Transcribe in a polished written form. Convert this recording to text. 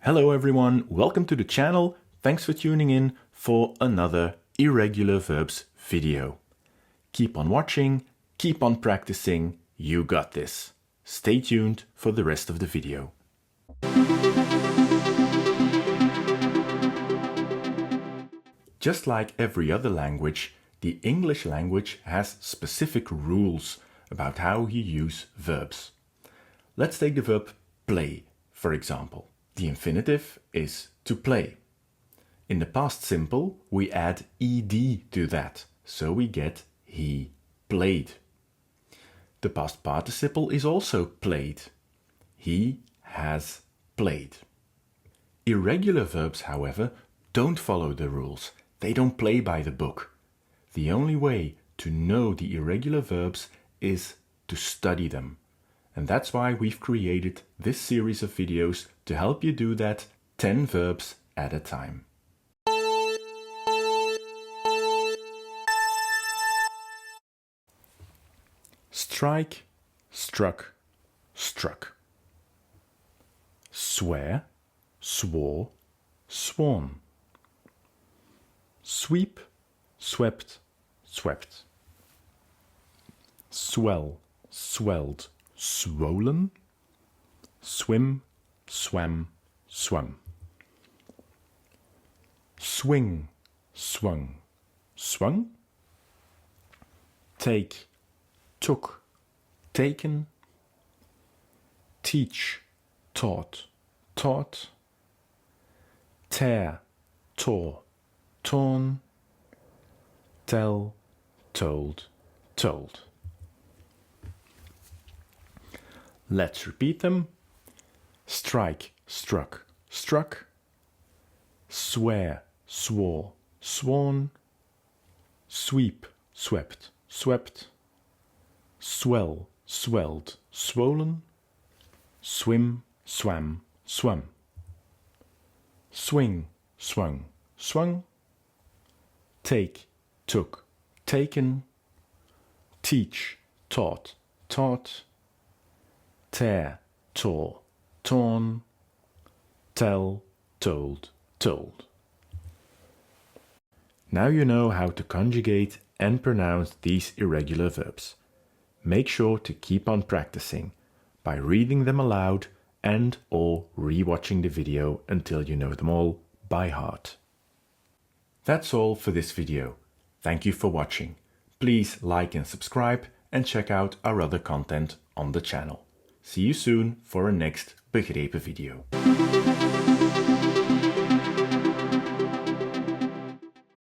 Hello everyone, welcome to the channel. Thanks for tuning in for another Irregular Verbs video. Keep on watching, keep on practicing, you got this. Stay tuned for the rest of the video. Just like every other language, the English language has specific rules about how you use verbs. Let's take the verb play, for example. The infinitive is to play. In the past simple, we add ed to that, so we get he played. The past participle is also played. He has played. Irregular verbs, however, don't follow the rules. They don't play by the book. The only way to know the irregular verbs is to study them. And that's why we've created this series of videos to help you do that 10 verbs at a time. Strike, struck, struck. Swear, swore, sworn. Sweep, swept, swept. Swell, swelled, swollen. Swim, swam, swum. Swing, swung, swung. Take, took, taken. Teach, taught, taught. Tear, tore, torn. Tell, told, told. Let's repeat them. Strike, struck, struck. Swear, swore, sworn. Sweep, swept, swept. Swell, swelled, swollen. Swim, swam, swum. Swing, swung, swung. Take, took, taken. Teach, taught, taught. Tear, tore, torn. Tell, told, told. Now you know how to conjugate and pronounce these irregular verbs. Make sure to keep on practicing by reading them aloud and/or re-watching the video until you know them all by heart. That's all for this video. Thank you for watching. Please like and subscribe and check out our other content on the channel. See you soon for a next Begrepen video.